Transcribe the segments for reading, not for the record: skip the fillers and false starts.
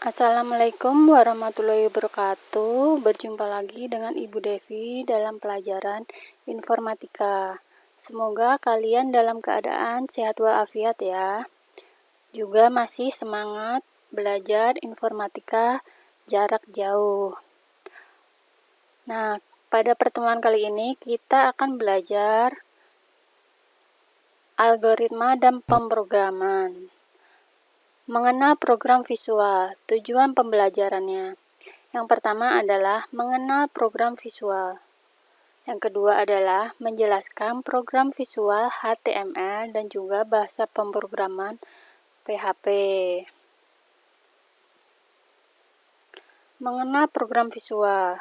Assalamualaikum warahmatullahi wabarakatuh. Berjumpa lagi dengan Ibu Devi dalam pelajaran informatika. Semoga kalian dalam keadaan sehat walafiat ya. Juga masih semangat belajar informatika jarak jauh. Nah, pada pertemuan kali ini kita akan belajar algoritma dan pemrograman. Mengenal program visual, tujuan pembelajarannya. Yang pertama adalah mengenal program visual. Yang kedua adalah menjelaskan program visual HTML dan juga bahasa pemrograman PHP. Mengenal program visual.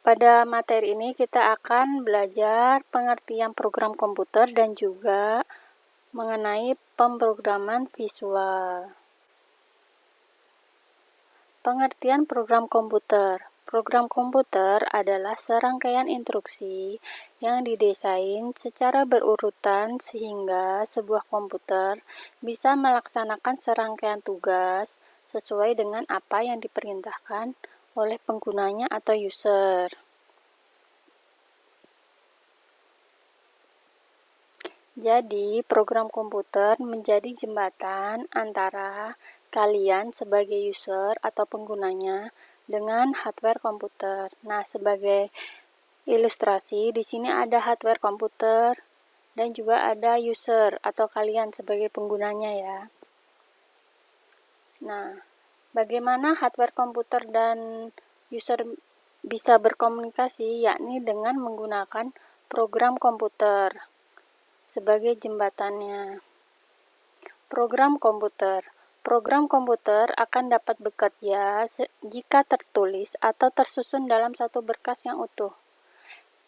Pada materi ini kita akan belajar pengertian program komputer dan juga mengenai pemrograman visual. Pengertian program komputer. Program komputer adalah serangkaian instruksi yang didesain secara berurutan sehingga sebuah komputer bisa melaksanakan serangkaian tugas sesuai dengan apa yang diperintahkan oleh penggunanya atau user. Jadi, program komputer menjadi jembatan antara kalian sebagai user atau penggunanya dengan hardware komputer. Nah, sebagai ilustrasi, di sini ada hardware komputer dan juga ada user atau kalian sebagai penggunanya ya. Nah, bagaimana hardware komputer dan user bisa berkomunikasi, yakni dengan menggunakan program komputer sebagai jembatannya. Program komputer. Program komputer akan dapat bekerja jika tertulis atau tersusun dalam satu berkas yang utuh,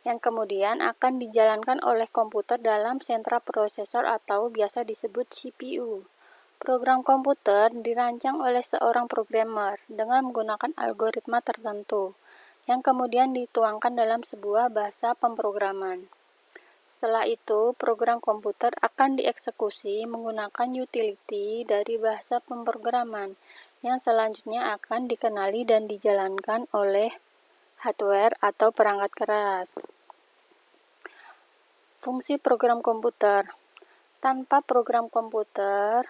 yang kemudian akan dijalankan oleh komputer dalam sentra prosesor atau biasa disebut CPU. Program komputer dirancang oleh seorang programmer dengan menggunakan algoritma tertentu, yang kemudian dituangkan dalam sebuah bahasa pemrograman. Setelah itu, program komputer akan dieksekusi menggunakan utility dari bahasa pemrograman yang selanjutnya akan dikenali dan dijalankan oleh hardware atau perangkat keras. Fungsi program komputer. Tanpa program komputer,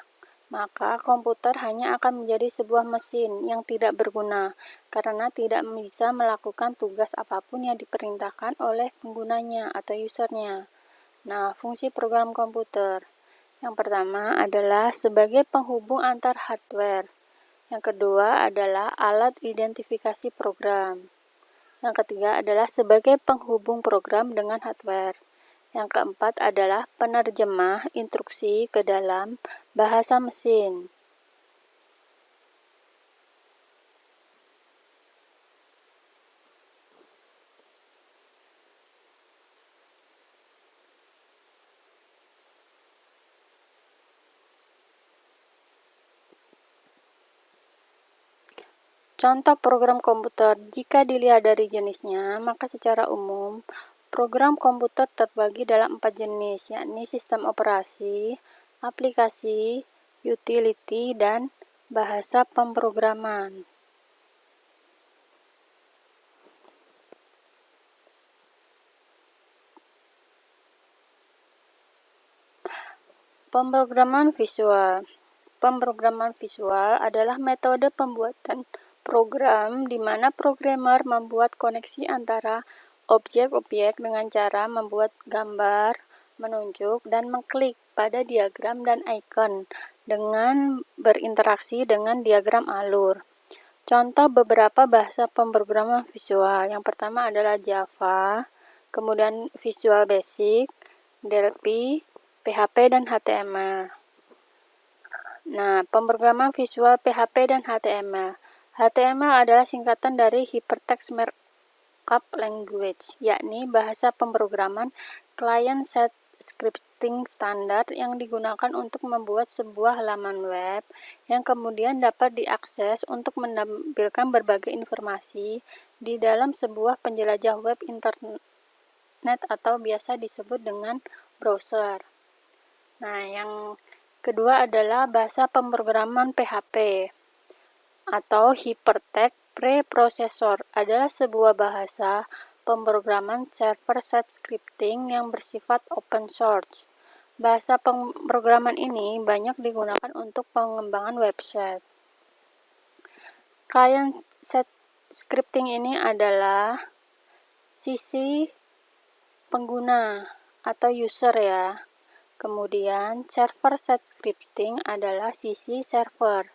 maka komputer hanya akan menjadi sebuah mesin yang tidak berguna karena tidak bisa melakukan tugas apapun yang diperintahkan oleh penggunanya atau usernya. Nah, fungsi program komputer. Yang pertama adalah sebagai penghubung antar hardware. Yang kedua adalah alat identifikasi program. Yang ketiga adalah sebagai penghubung program dengan hardware. Yang keempat adalah penerjemah instruksi ke dalam bahasa mesin. Contoh program komputer, jika dilihat dari jenisnya, maka secara umum, program komputer terbagi dalam 4 jenis, yakni sistem operasi, aplikasi, utility, dan bahasa pemrograman. Pemrograman visual. Pemrograman visual adalah metode pembuatan program di mana programmer membuat koneksi antara objek-objek dengan cara membuat gambar, menunjuk, dan mengklik pada diagram dan icon dengan berinteraksi dengan diagram alur. Contoh beberapa bahasa pemrograman visual. Yang pertama adalah Java, kemudian Visual Basic, Delphi, PHP, dan HTML. Nah, pemrograman visual PHP dan HTML. HTML adalah singkatan dari Hypertext Markup Language, yakni bahasa pemrograman client-side scripting standar yang digunakan untuk membuat sebuah halaman web yang kemudian dapat diakses untuk menampilkan berbagai informasi di dalam sebuah penjelajah web internet atau biasa disebut dengan browser. Nah, yang kedua adalah bahasa pemrograman PHP. atau Hypertext Preprocessor adalah sebuah bahasa pemrograman server-side scripting yang bersifat open source. Bahasa pemrograman ini banyak digunakan untuk pengembangan website. Client-side scripting ini adalah sisi pengguna atau user ya. Kemudian server-side scripting adalah sisi server.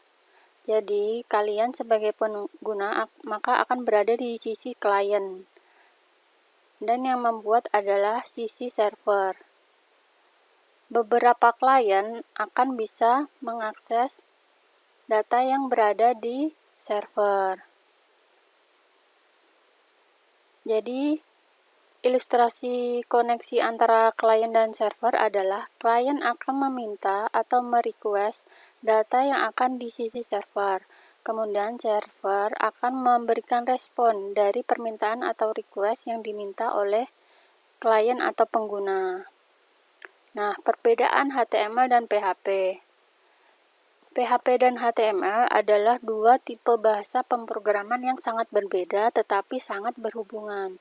Jadi, kalian sebagai pengguna maka akan berada di sisi klien. Dan yang membuat adalah sisi server. Beberapa klien akan bisa mengakses data yang berada di server. Jadi, ilustrasi koneksi antara klien dan server adalah klien akan meminta atau merequest data yang akan di sisi server. Kemudian server akan memberikan respon dari permintaan atau request yang diminta oleh klien atau pengguna. Nah, perbedaan HTML dan PHP. PHP dan HTML adalah dua tipe bahasa pemrograman yang sangat berbeda tetapi sangat berhubungan.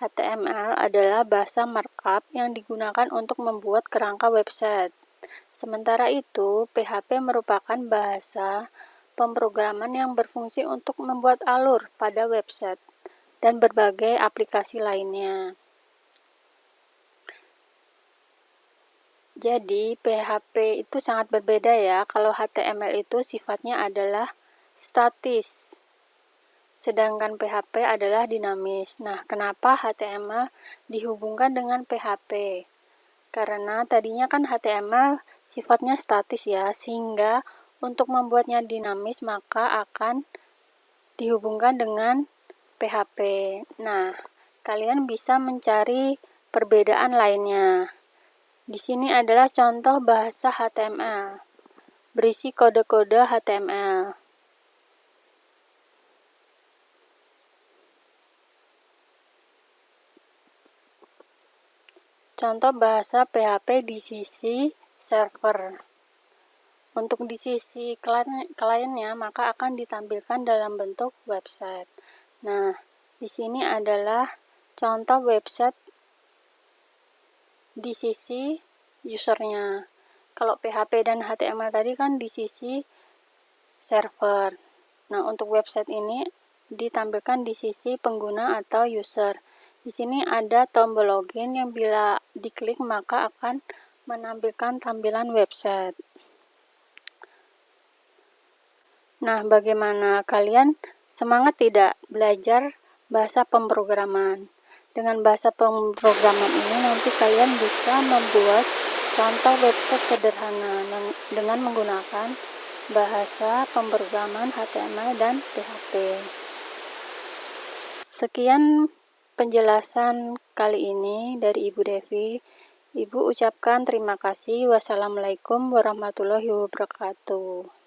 HTML adalah bahasa markup yang digunakan untuk membuat kerangka website. Sementara itu, PHP merupakan bahasa pemrograman yang berfungsi untuk membuat alur pada website dan berbagai aplikasi lainnya. Jadi, PHP itu sangat berbeda ya. Kalau HTML itu sifatnya adalah statis, sedangkan PHP adalah dinamis. Nah, kenapa HTML dihubungkan dengan PHP? Karena tadinya kan HTML sifatnya statis ya, sehingga untuk membuatnya dinamis maka akan dihubungkan dengan PHP. Nah, kalian bisa mencari perbedaan lainnya. Di sini adalah contoh bahasa HTML. Berisi kode-kode HTML. Contoh bahasa PHP di sisi server. Untuk di sisi kliennya, maka akan ditampilkan dalam bentuk website. Nah, di sini adalah contoh website di sisi usernya. Kalau PHP dan HTML tadi kan di sisi server. Nah, untuk website ini ditampilkan di sisi pengguna atau user. Di sini ada tombol login yang bila diklik maka akan menampilkan tampilan website. Nah, bagaimana kalian semangat tidak belajar bahasa pemrograman? Dengan bahasa pemrograman ini nanti kalian bisa membuat contoh website sederhana dengan menggunakan bahasa pemrograman HTML dan PHP. Sekian penjelasan kali ini dari Ibu Devi. Ibu ucapkan terima kasih. Wassalamualaikum warahmatullahi wabarakatuh.